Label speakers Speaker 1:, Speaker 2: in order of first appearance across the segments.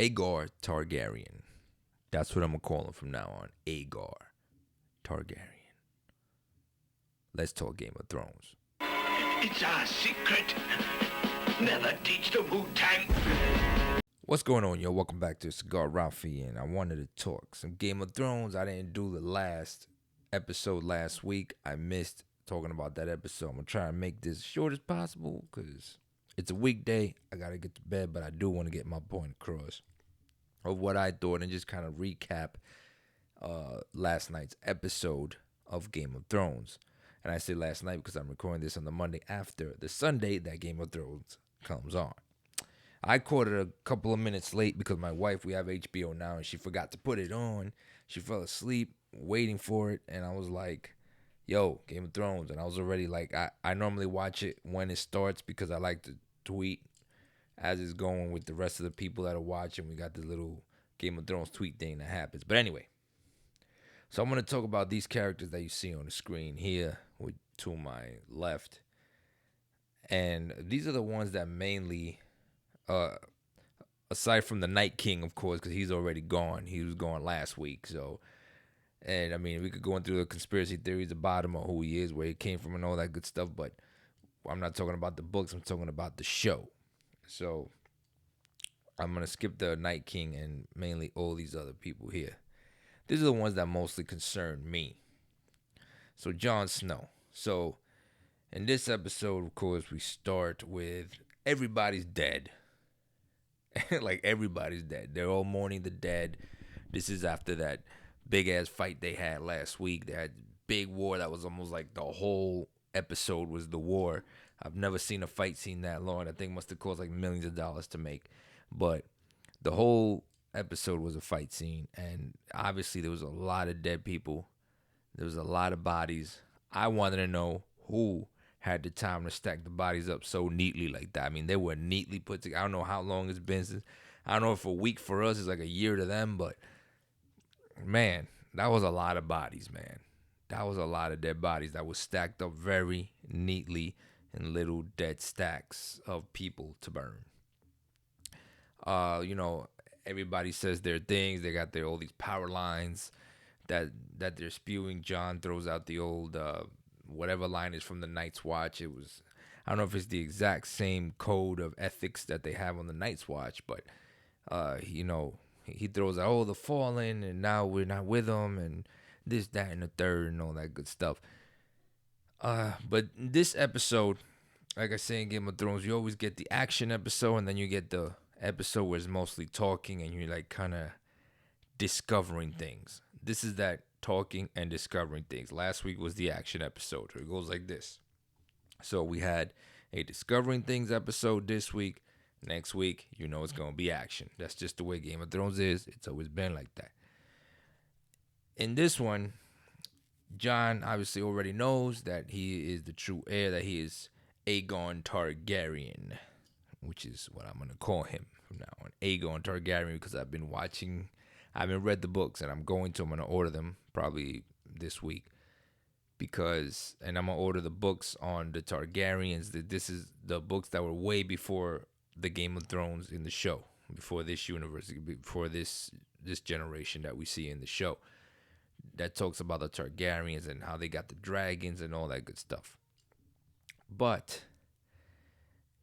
Speaker 1: Aegar Targaryen. That's what I'm going to call him from now on. Aegar Targaryen. Let's talk Game of Thrones.
Speaker 2: It's our secret. Never teach the Wu-Tang.
Speaker 1: What's going on, yo? Welcome back to Cigar, Ralphy, and I wanted to talk some Game of Thrones. I didn't do the last episode last week. I missed talking about that episode. I'm going to try and make this as short as possible because it's a weekday. I got to get to bed, but I do want to get my point across of what I thought and just kind of recap last night's episode of Game of Thrones. And I say last night because I'm recording this on the Monday after the Sunday that Game of Thrones comes on. I caught it a couple of minutes late because my wife, we have HBO now, and she forgot to put it on. She fell asleep waiting for it, and I was like, yo, Game of Thrones. And I was already like, I normally watch it when it starts because I like to tweet as it's going with the rest of the people that are watching. We got the little Game of Thrones tweet thing that happens. But anyway, so I'm going to talk about these characters that you see on the screen here to my left. And these are the ones that mainly... aside from the Night King, of course, because he's already gone. He was gone last week. So, and I mean, we could go into the conspiracy theories about him or who he is, where he came from, and all that good stuff. But I'm not talking about the books. I'm talking about the show. So I'm gonna skip the Night King and mainly all these other people here. These are the ones that mostly concern me. So Jon Snow. So in this episode, of course, we start with everybody's dead. Like everybody's dead. They're all mourning the dead. This is after that big ass fight they had last week. They had big war that was almost like the whole episode was the war. I've never seen a fight scene that long. I think it must have cost like millions of dollars to make. But the whole episode was a fight scene, and obviously there was a lot of dead people. There was a lot of bodies. I wanted to know who had the time to stack the bodies up so neatly like that. I mean, they were neatly put together. I don't know how long it's been since. I don't know if a week for us is like a year to them, but man, that was a lot of bodies, man. That was a lot of dead bodies that was stacked up very neatly in little dead stacks of people to burn. Everybody says their things. They got all these power lines that they're spewing. Jon throws out the old whatever line is from the Night's Watch. It was, I don't know if it's the exact same code of ethics that they have on the Night's Watch, but he throws out, oh, the fallen, and now we're not with them, and this, that, and the third, and all that good stuff. But this episode, like I say in Game of Thrones, you always get the action episode, and then you get the episode where it's mostly talking, and you're like kind of discovering things. This is that talking and discovering things. Last week was the action episode. So it goes like this. So we had a discovering things episode this week. Next week, it's going to be action. That's just the way Game of Thrones is. It's always been like that. In this one, Jon obviously already knows that he is the true heir, that he is Aegon Targaryen, which is what I'm going to call him from now on. Aegon Targaryen, because I've been read the books, and I'm going to order them probably this week and I'm going to order the books on the Targaryens. This is the books that were way before the Game of Thrones in the show, before this universe, before this generation that we see in the show, that talks about the Targaryens and how they got the dragons and all that good stuff. But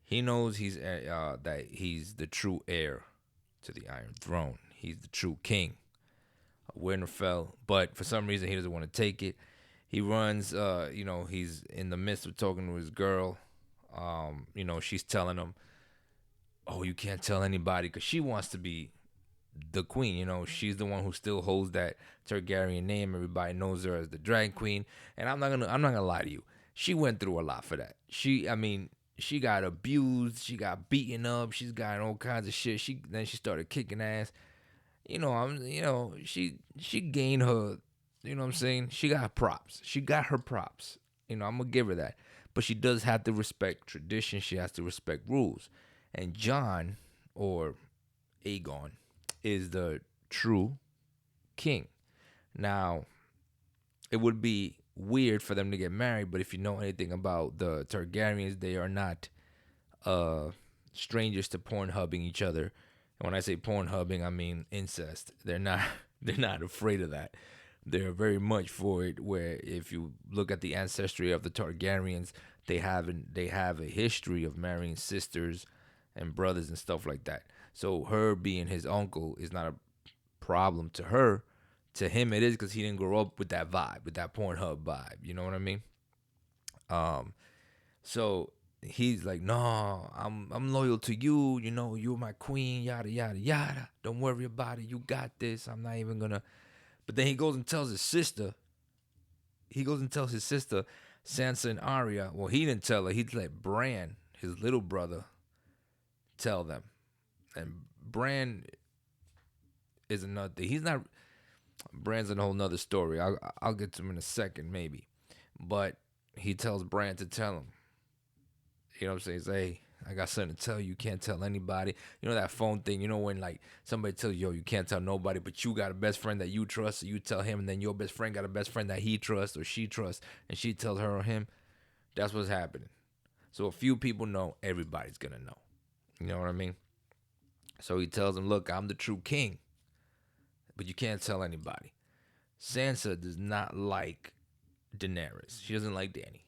Speaker 1: he knows that he's the true heir to the Iron Throne. He's the true king of Winterfell, but for some reason he doesn't want to take it. He runs, he's in the midst of talking to his girl. She's telling him, oh, you can't tell anybody, because she wants to be the queen. She's the one who still holds that Targaryen name. Everybody knows her as the Dragon Queen. And I'm not gonna lie to you. She went through a lot for that. She got abused. She got beaten up. She's got all kinds of shit. Then she started kicking ass. She gained her, what I'm saying? She got props. She got her props. I'm going to give her that. But she does have to respect tradition. She has to respect rules. And Jon, or Aegon, is the true king. Now, it would be weird for them to get married, but if you know anything about the Targaryens, they are not strangers to Pornhubbing each other And when I say porn hubbing, I mean incest. They're not they're not afraid of that. They're very much for it. Where if you look at the ancestry of the Targaryens, they have a history of marrying sisters and brothers and stuff like that. So her being his uncle is not a problem to her. To him, it is because he didn't grow up with that vibe, with that Pornhub vibe. You know what I mean? Um, so he's like, no, I'm loyal to you. You know, you're my queen. Yada yada yada. Don't worry about it. You got this. I'm not even gonna. But then he goes and tells his sister. He goes and tells his sister, Sansa and Arya. Well, he didn't tell her. He let Bran, his little brother, tell them. And Bran is another thing. He's not. Bran's a whole nother story. I'll get to him in a second, maybe. But he tells Bran to tell him. You know what I'm saying? He's, hey, I got something to tell you. You can't tell anybody. You know that phone thing. You know when like somebody tells you, yo, you can't tell nobody, but you got a best friend that you trust, so you tell him, and then your best friend got a best friend that he trusts or she trusts, and she tells her or him. That's what's happening. So a few people know, everybody's gonna know. You know what I mean? So he tells him, look, I'm the true king, but you can't tell anybody. Sansa does not like Daenerys. She doesn't like Dany.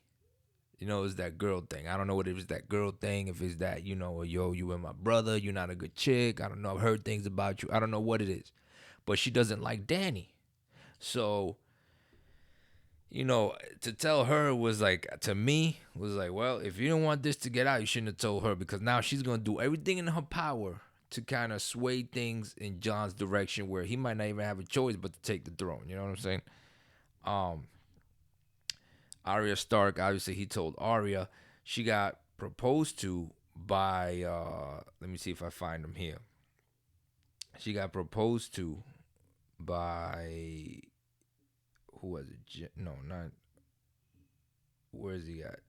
Speaker 1: You know, it's that girl thing. I don't know what if it's that girl thing, if it's that, you know, yo, you and my brother, you're not a good chick. I don't know. I've heard things about you. I don't know what it is. But she doesn't like Dany. So, you know, to tell her was like, to me, was like, well, if you don't want this to get out, you shouldn't have told her because now she's going to do everything in her power to kind of sway things in Jon's direction where he might not even have a choice but to take the throne. You know what I'm saying? Um, Arya Stark, obviously, he told Arya she got proposed to by, let me see if I find him here. She got proposed to by, who was it? No, not, where is he at?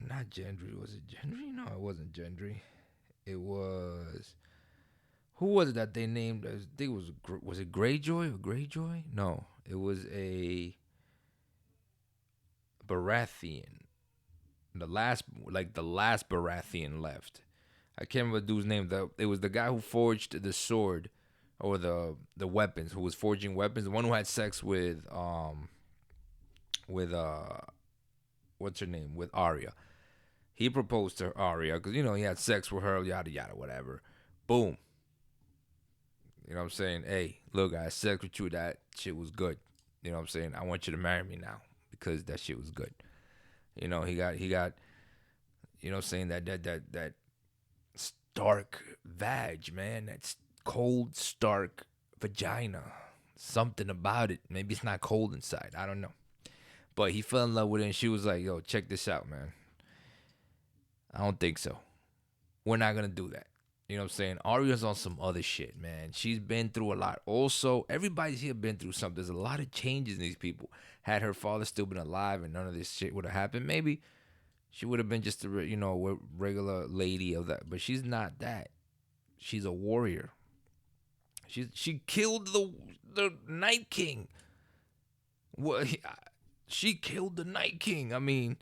Speaker 1: Not Gendry. Was it Gendry? No, it wasn't Gendry. It was, who was it that they named? I think it was it Greyjoy or Greyjoy? No, it was a Baratheon. The last Baratheon left. I can't remember the dude's name. It was the guy who forged the sword or the weapons, who was forging weapons. The one who had sex with what's her name? With Arya. He proposed to Arya because, you know, he had sex with her, yada yada, whatever. Boom. You know what I'm saying? Hey, look, I had sex with you. That shit was good. You know what I'm saying? I want you to marry me now because that shit was good. You know, he got, you know, saying that stark vag, man. That's cold, stark vagina. Something about it. Maybe it's not cold inside. I don't know. But he fell in love with it, and she was like, yo, check this out, man. I don't think so. We're not going to do that. You know what I'm saying? Arya's on some other shit, man. She's been through a lot. Also, everybody's here been through something. There's a lot of changes in these people. Had her father still been alive and none of this shit would have happened, maybe she would have been just a, you know, regular lady of that. But she's not that. She's a warrior. She killed the Night King. What? She killed the Night King. I mean,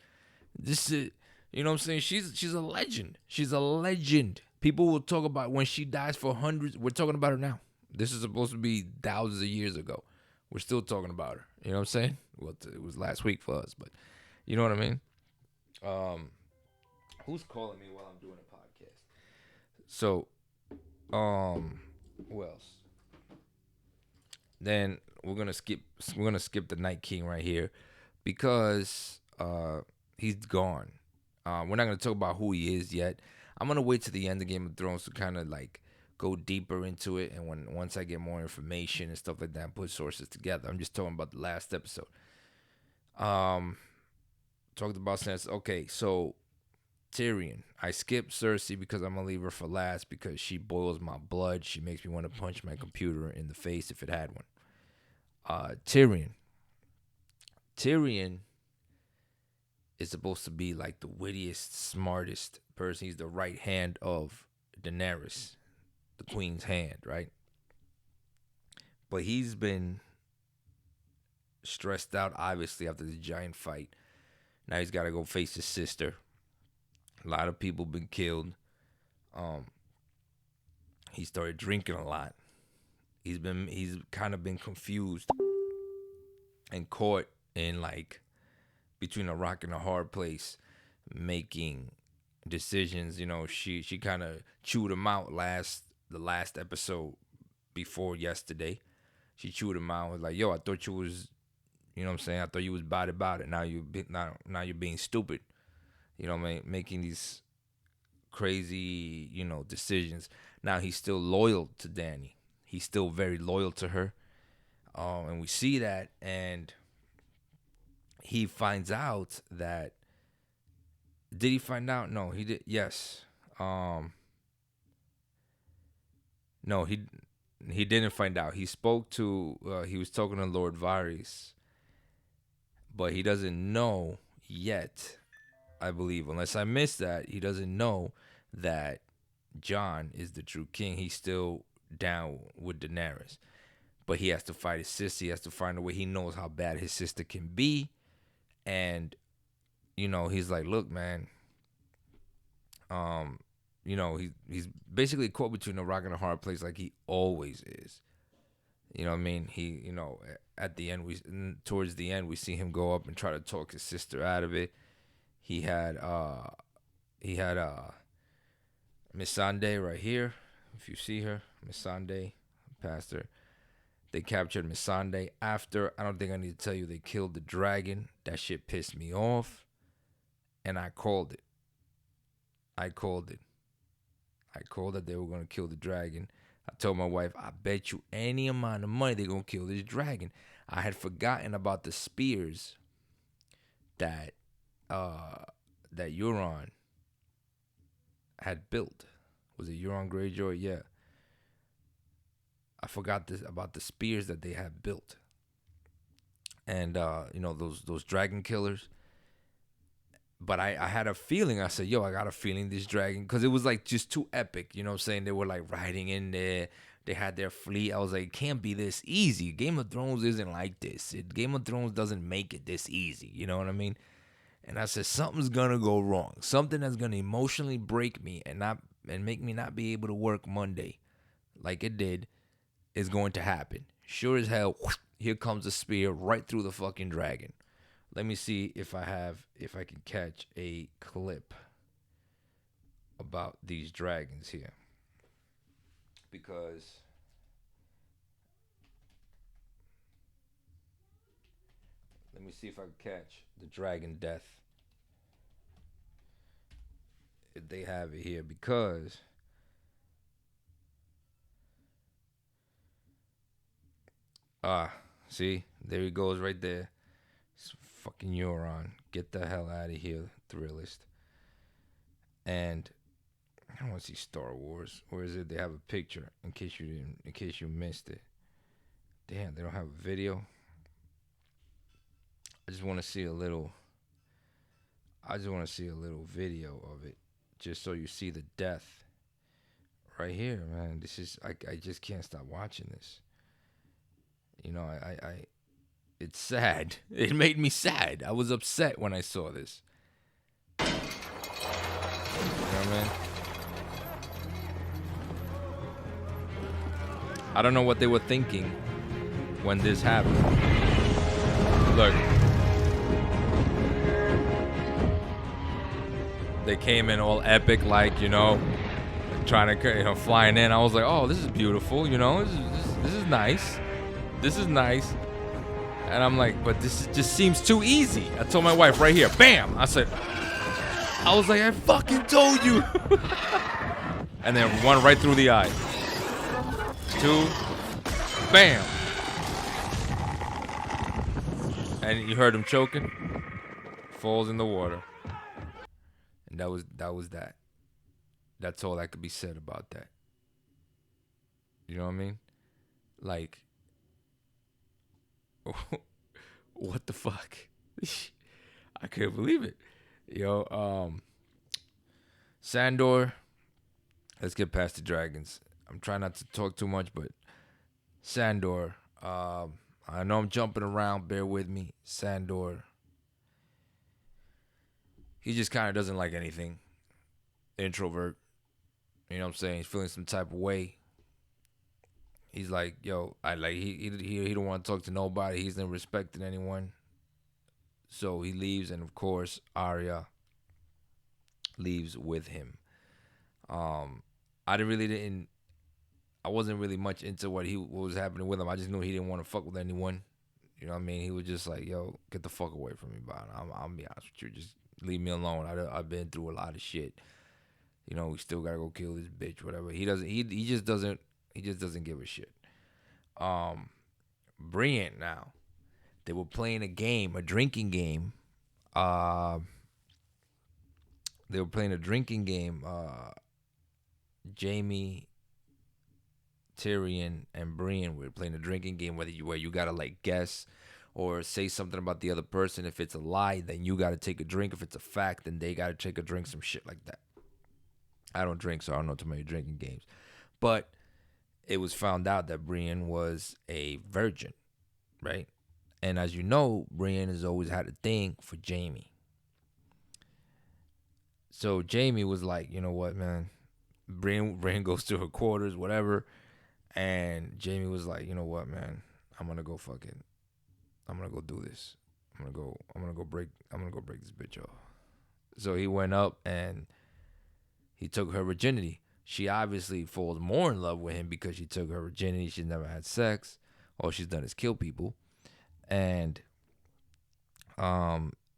Speaker 1: this is, you know what I'm saying? She's a legend. She's a legend. People will talk about when she dies for hundreds. We're talking about her now. This is supposed to be thousands of years ago. We're still talking about her. You know what I'm saying? Well, it was last week for us, but you know what I mean? Who's calling me while I'm doing a podcast? So, who else? Then we're gonna skip the Night King right here because he's gone. We're not gonna talk about who he is yet. I'm gonna wait to the end of Game of Thrones to kind of like go deeper into it, and once I get more information and stuff like that, and put sources together. I'm just talking about the last episode. Talked about Sansa. Okay, so Tyrion. I skipped Cersei because I'm gonna leave her for last because she boils my blood. She makes me want to punch my computer in the face if it had one. Tyrion. Tyrion is supposed to be like the wittiest, smartest person. He's the right hand of Daenerys, the queen's hand, right? But he's been stressed out, obviously, after the giant fight. Now he's got to go face his sister. A lot of people been killed. Um, he started drinking a lot. He's kind of been confused and caught in like between a rock and a hard place, making decisions. She kind of chewed him out the last episode before yesterday. She chewed him out. Was like, yo, I thought you was, you know what I'm saying? I thought you was about it. Now you're being stupid. Making these crazy, decisions. Now he's still loyal to Dany. He's still very loyal to her. And we see that, and he finds out that. Did he find out? No, he did. Yes. No, he didn't find out. He spoke to. He was talking to Lord Varys, but he doesn't know yet. I believe, unless I missed that, he doesn't know that Jon is the true king. He's still down with Daenerys, but he has to fight his sister. He has to find a way. He knows how bad his sister can be, and he's like, look, man. He's basically caught between a rock and a hard place, like he always is. You know what I mean? At the end, towards the end, we see him go up and try to talk his sister out of it. He had Missandei right here. If you see her, Missandei, past her. They captured Missandei after. I don't think I need to tell you they killed the dragon. That shit pissed me off, and I called it. I called that they were gonna kill the dragon. I told my wife, I bet you any amount of money they're gonna kill this dragon. I had forgotten about the spears that Euron had built. Was it Euron Greyjoy? Yeah. I forgot about the spears that they had built. And those dragon killers. But I had a feeling. I said, yo, I got a feeling this dragon, because it was like just too epic. You know what I'm saying? They were like riding in there. They had their fleet. I was like, it can't be this easy. Game of Thrones isn't like this. Game of Thrones doesn't make it this easy. You know what I mean? And I said, something's gonna go wrong. Something that's gonna emotionally break me and make me not be able to work Monday, like it did, is going to happen. Sure as hell, here comes a spear right through the fucking dragon. Let me see if I can catch a clip about these dragons here. Because let me see if I can catch the dragon death. If they have it here, because see, there he goes right there. It's fucking Euron. Get the hell out of here, Thrillist. And I don't want to see Star Wars. Where is it? They have a picture in case you missed it. Damn, they don't have a video. I just want to see a little video of it, just so you see the death right here, man. This is I just can't stop watching this. I it's sad. It made me sad. I was upset when I saw this. You know what I mean? I don't know what they were thinking when this happened. Look. They came in all epic, like, trying to, flying in. I was like, oh, this is beautiful, this is nice. This is nice. And I'm like, but this just seems too easy. I told my wife right here, bam. I was like, I fucking told you. And then one right through the eye. Two, bam. And you heard him choking. Falls in the water. And that was that. That's all that could be said about that. You know what I mean? Like, what the fuck? I can't believe it. Sandor. Let's get past the dragons. I'm trying not to talk too much, but Sandor. I know I'm jumping around. Bear with me. Sandor. He just kind of doesn't like anything. Introvert. You know what I'm saying? He's feeling some type of way. He's like, yo, I like he don't want to talk to nobody. He's not respecting anyone. So he leaves, and of course, Arya leaves with him. Um, I didn't. I wasn't really much into what was happening with him. I just knew he didn't want to fuck with anyone. You know what I mean? He was just like, yo, get the fuck away from me, bro. I'll be honest with you. Just leave me alone. I've been through a lot of shit. You know, we still gotta go kill this bitch, whatever. He doesn't. He just doesn't. He just doesn't give a shit. Brienne now. They were playing a game, a drinking game. They were playing a drinking game. Jamie, Tyrion, and Brienne were playing a drinking game where you gotta like guess or say something about the other person. If it's a lie, then you gotta take a drink. If it's a fact, then they gotta take a drink. Some shit like that. I don't drink, so I don't know too many drinking games. But it was found out that Brienne was a virgin, right? And as you know, Brienne has always had a thing for Jamie. So Jamie was like, you know what, man? Brienne goes to her quarters, whatever. And Jamie was like, you know what, man? I'm gonna go do this. I'm gonna go break this bitch off. So he went up and he took her virginity. She obviously falls more in love with him because she took her virginity. She's never had sex. All she's done is kill people. And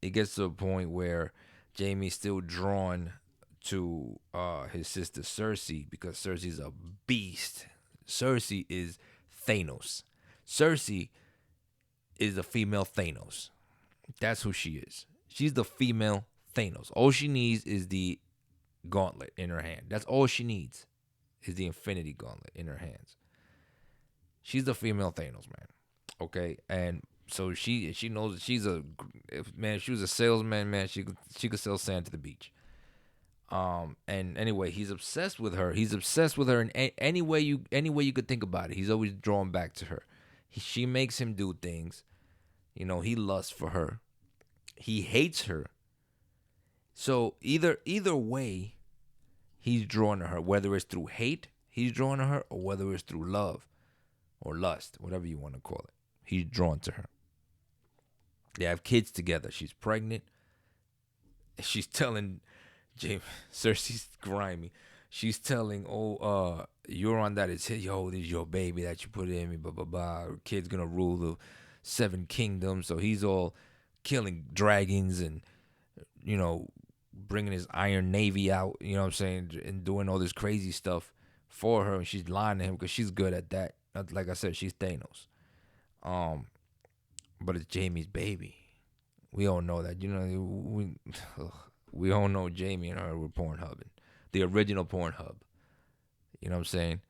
Speaker 1: it gets to a point where Jamie's still drawn to his sister Cersei because Cersei's a beast. Cersei is Thanos. Cersei is the female Thanos. That's who she is. She's the female Thanos. All she needs is the gauntlet in her hand. That's all she needs is the Infinity Gauntlet in her hands. She's the female Thanos, man. Okay, and so she knows that she's if she was a salesman, man, she could sell sand to the beach. And anyway, he's obsessed with her. He's obsessed with her in any way you could think about it. He's always drawn back to her. She makes him do things. You know, he lusts for her. He hates her. So either way, he's drawn to her. Whether it's through hate, he's drawn to her, or whether it's through love or lust, whatever you want to call it. He's drawn to her. They have kids together. She's pregnant. She's telling Cersei's grimy. She's telling, Euron that it's this is your baby that you put in me, blah, blah, blah. Her kid's going to rule the 7 kingdoms. So he's all killing dragons and, you know, bringing his Iron Navy out, you know what I'm saying, and doing all this crazy stuff for her. And she's lying to him because she's good at that. Like I said, she's Thanos. But it's Jamie's baby. We all know that. You know, we all know Jamie and her were Pornhubbing. The original Pornhub. You know what I'm saying?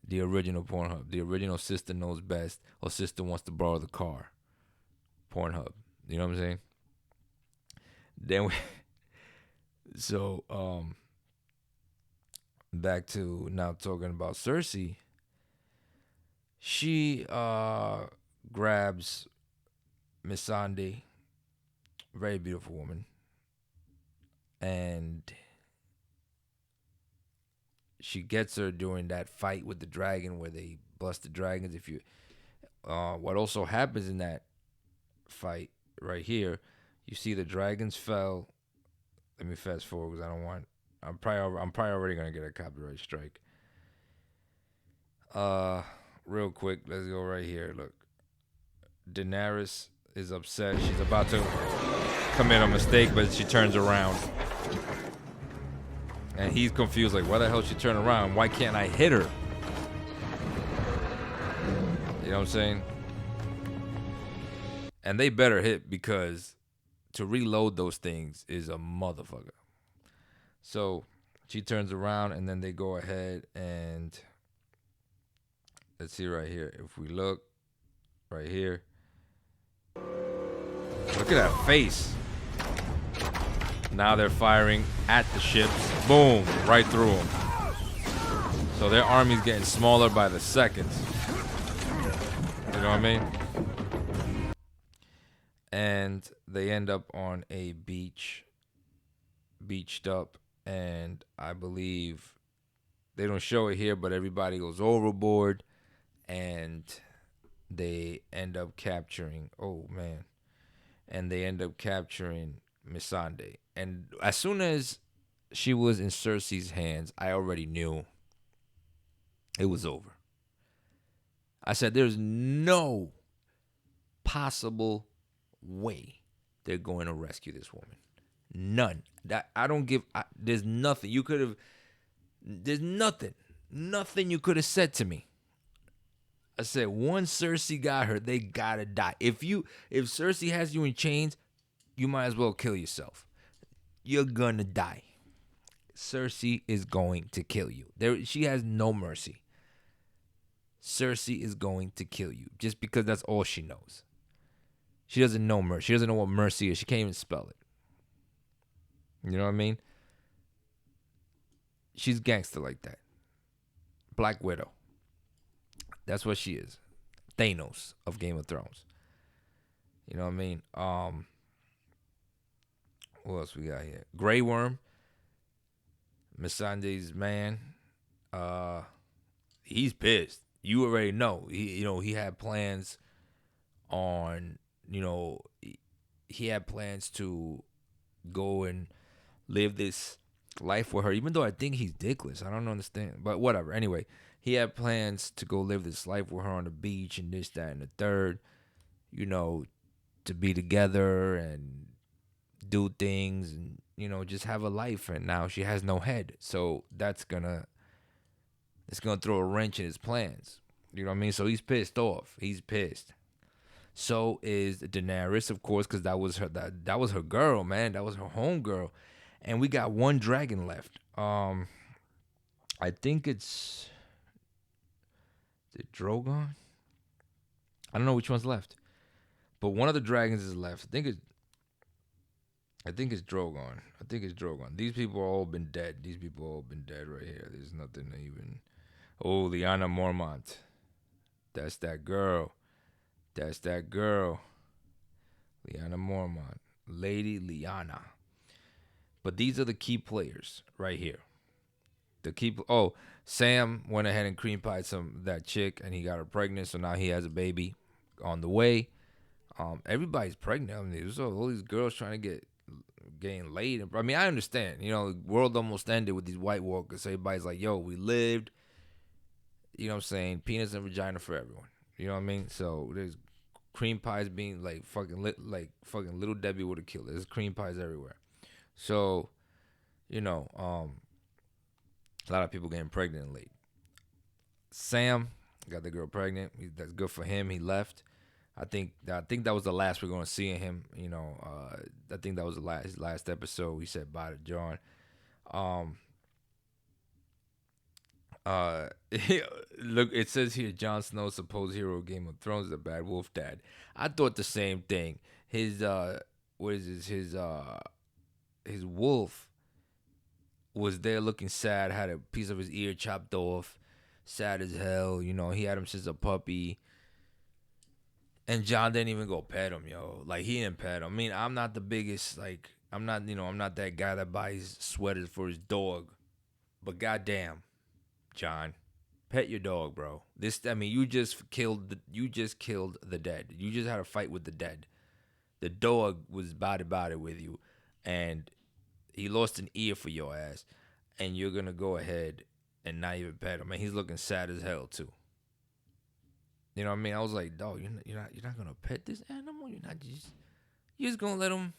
Speaker 1: The original Pornhub. The original sister knows best, or sister wants to borrow the car. Pornhub. You know what I'm saying? Then back to now talking about Cersei. She grabs Missandei, very beautiful woman, and she gets her during that fight with the dragon where they bust the dragons. What also happens in that fight right here, you see the dragons fell. Let me fast forward because I'm probably already gonna get a copyright strike. Real quick, let's go right here. Look, Daenerys is upset. She's about to commit a mistake, but she turns around. And he's confused, like, why the hell she turned around? Why can't I hit her? You know what I'm saying? And they better hit because to reload those things is a motherfucker. So she turns around and then they go ahead and let's see right here. If we look right here, look at that face. Now they're firing at the ships. Boom, right through them. So their army's getting smaller by the seconds. You know what I mean? And they end up on a beach, beached up, and I believe they don't show it here, but everybody goes overboard, and they end up capturing. Oh man, and they end up capturing Missandei. And as soon as she was in Cersei's hands, I already knew it was over. I said, "There's no possible way they're going to rescue this woman. None. That I don't give. There's nothing you could have. There's nothing you could have said to me. I said, once Cersei got her, they gotta die. If Cersei has you in chains, you might as well kill yourself. You're gonna die. Cersei is going to kill you. She has no mercy. Cersei is going to kill you just because that's all she knows. She doesn't know mercy. She doesn't know what mercy is. She can't even spell it. You know what I mean? She's gangster like that. Black Widow. That's what she is. Thanos of Game of Thrones. You know what I mean? What else we got here? Grey Worm. Missandei's man. He's pissed. You already know. He had plans on, he had plans to go and live this life with her, even though I think he's dickless. I don't understand. But whatever. Anyway, he had plans to go live this life with her on the beach and this, that, and the third, to be together and do things and, just have a life. And now she has no head. So it's gonna throw a wrench in his plans. You know what I mean? So he's pissed off. He's pissed. So is Daenerys, of course, because that was her girl, man. That was her home girl. And we got one dragon left. I think it's... Is it Drogon? I don't know which one's left. But one of the dragons is left. I think it's Drogon. These people all been dead. Right here. There's nothing to even... Oh, Lyanna Mormont. That's that girl. Lyanna Mormont. Lady Lyanna. But these are the key players right here. Sam went ahead and cream pied that chick, and he got her pregnant. So now he has a baby on the way. Everybody's pregnant. I mean, there's all these girls trying to getting laid. I mean, I understand. The world almost ended with these White Walkers. So everybody's like, "Yo, we lived." You know what I'm saying? Penis and vagina for everyone. You know what I mean? So there's cream pies being like fucking Little Debbie would have killed it. There's cream pies everywhere. So, a lot of people getting pregnant and late. Sam got the girl pregnant. That's good for him. He left. I think that was the last we're going to see of him. I think that was his last episode. He said bye to Jon. Look, it says here, Jon Snow, supposed hero of Game of Thrones, is a bad wolf dad. I thought the same thing. His his wolf was there looking sad, had a piece of his ear chopped off, sad as hell. He had him since a puppy. And Jon didn't even go pet him, yo. Like, he didn't pet him. I mean, I'm not the biggest, I'm not that guy that buys sweaters for his dog. But goddamn, Jon, pet your dog, bro. You just killed the dead. You just had a fight with the dead. The dog was body with you, and he lost an ear for your ass, and you're gonna go ahead and not even pet him. And he's looking sad as hell too. You know what I mean? I was like, dog, you're not gonna pet this animal. You're just gonna let him.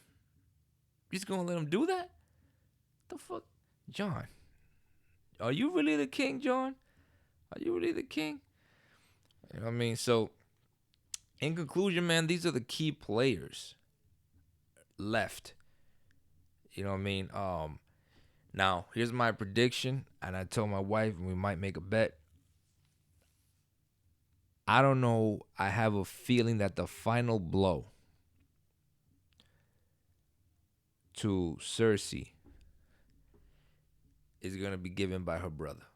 Speaker 1: You're just gonna let him do that? The fuck, Jon? Are you really the king, Jon? Are you really the king? You know what I mean? So, in conclusion, man, these are the key players left. You know what I mean? Now, here's my prediction, and I told my wife, and we might make a bet. I don't know. I have a feeling that the final blow to Cersei is going to be given by her brother.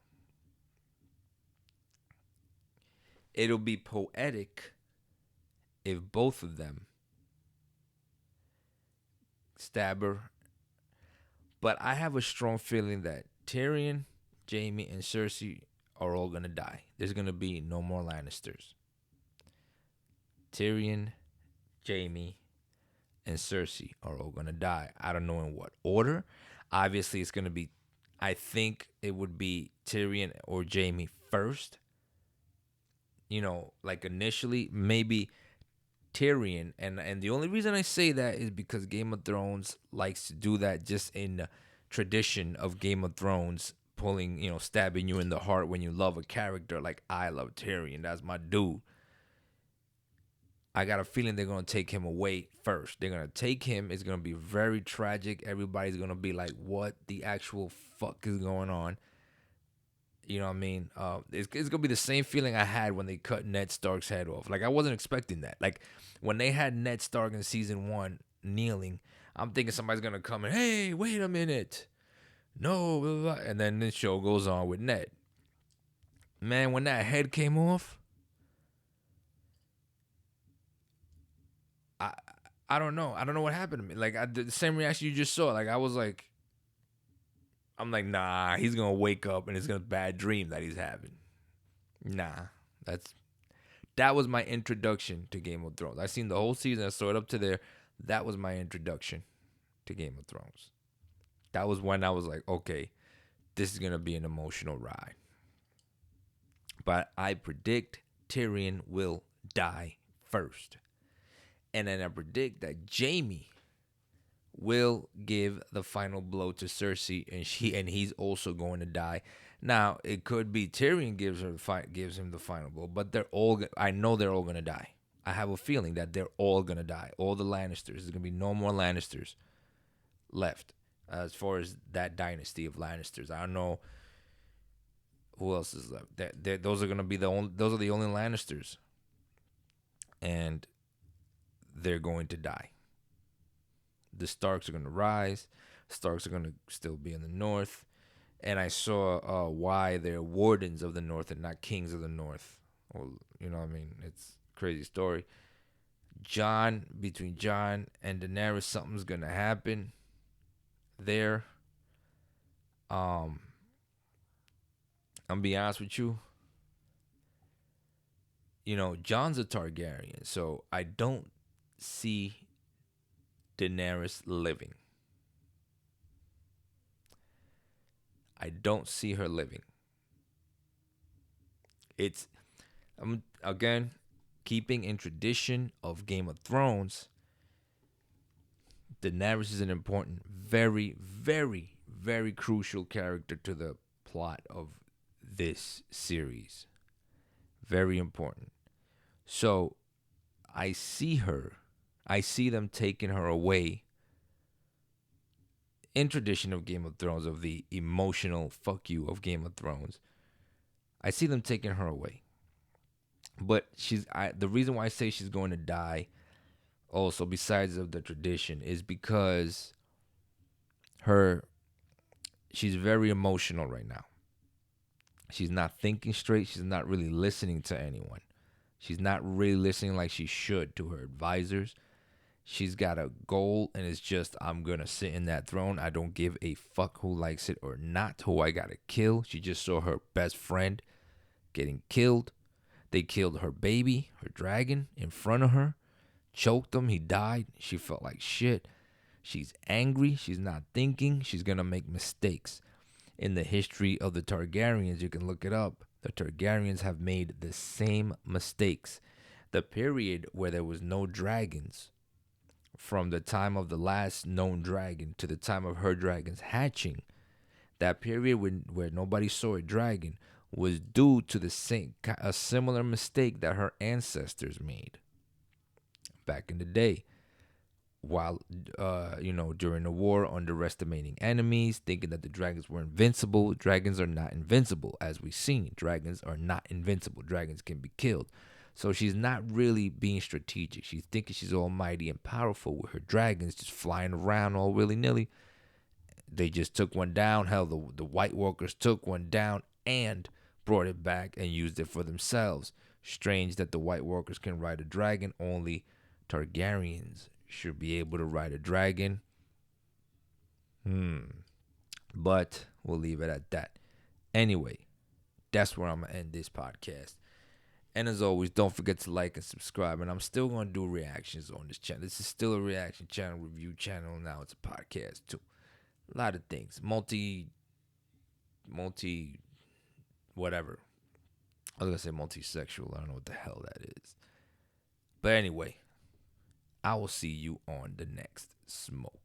Speaker 1: It'll be poetic if both of them stab her. But I have a strong feeling that Tyrion, Jaime, and Cersei are all gonna die. There's gonna be no more Lannisters. Tyrion, Jaime, and Cersei are all gonna die. I don't know in what order. Obviously, it's gonna be. I think it would be Tyrion or Jaime first. Like initially, maybe Tyrion, and the only reason I say that is because Game of Thrones likes to do that, just in the tradition of Game of Thrones, pulling, stabbing you in the heart when you love a character. Like, I love Tyrion, that's my dude. I got a feeling they're gonna take him away first. They're gonna take him. It's gonna be very tragic. Everybody's gonna be like, "What the actual fuck is going on?" You know what I mean? It's gonna be the same feeling I had when they cut Ned Stark's head off. Like, I wasn't expecting that. Like, when they had Ned Stark in season 1 kneeling, I'm thinking somebody's gonna come and, "Hey, wait a minute, no," blah, blah, blah. And then the show goes on with Ned. Man, when that head came off, I I don't know. I don't know what happened to me. Like, I did the same reaction you just saw. Like, I'm like, nah, he's gonna wake up and it's gonna bad dream that he's having. Nah, that was my introduction to Game of Thrones. I seen the whole season. I saw it up to there. That was my introduction to Game of Thrones. That was when I was like, okay, this is gonna be an emotional ride. But I predict Tyrion will die first, and then I predict that Jaime will give the final blow to Cersei, and he's also going to die. Now, it could be Tyrion gives him the final blow, but I know they're all going to die. I have a feeling that they're all going to die. All the Lannisters. There's going to be no more Lannisters left as far as that dynasty of Lannisters. I don't know who else is left. Those are going to be those are the only Lannisters, and they're going to die. The Starks are going to rise. Starks are going to still be in the north. And I saw why they're wardens of the north and not kings of the north. Or, you know what I mean? It's a crazy story. Between Jon and Daenerys, something's going to happen there. I'm be honest with you. Jon's a Targaryen, so I don't see Daenerys living. I don't see her living. It's again keeping in tradition of Game of Thrones. Daenerys is an important, very, very, very crucial character to the plot of this series. Very important. So I see them taking her away in tradition of Game of Thrones, of the emotional fuck you of Game of Thrones. I see them taking her away. But the reason why I say she's going to die also, besides of the tradition, is because she's very emotional right now. She's not thinking straight. She's not really listening to anyone. She's not really listening like she should to her advisors. She's got a goal, and it's just, I'm going to sit in that throne. I don't give a fuck who likes it or not, who I got to kill. She just saw her best friend getting killed. They killed her baby, her dragon, in front of her. Choked him. He died. She felt like shit. She's angry. She's not thinking. She's going to make mistakes. In the history of the Targaryens, you can look it up. The Targaryens have made the same mistakes. The period where there was no dragons, from the time of the last known dragon to the time of her dragons hatching, that period where nobody saw a dragon was due to a similar mistake that her ancestors made back in the day. While, during the war, underestimating enemies, thinking that the dragons were invincible. Dragons are not invincible, as we've seen. Dragons are not invincible. Dragons can be killed. So she's not really being strategic. She's thinking she's almighty and powerful with her dragons just flying around all willy-nilly. They just took one down. Hell, the White Walkers took one down and brought it back and used it for themselves. Strange that the White Walkers can ride a dragon. Only Targaryens should be able to ride a dragon. But we'll leave it at that. Anyway, that's where I'm going to end this podcast. And as always, don't forget to like and subscribe. And I'm still going to do reactions on this channel. This is still a reaction channel, review channel. Now it's a podcast too. A lot of things. Multi, whatever. I was going to say multi-sexual. I don't know what the hell that is. But anyway, I will see you on the next smoke.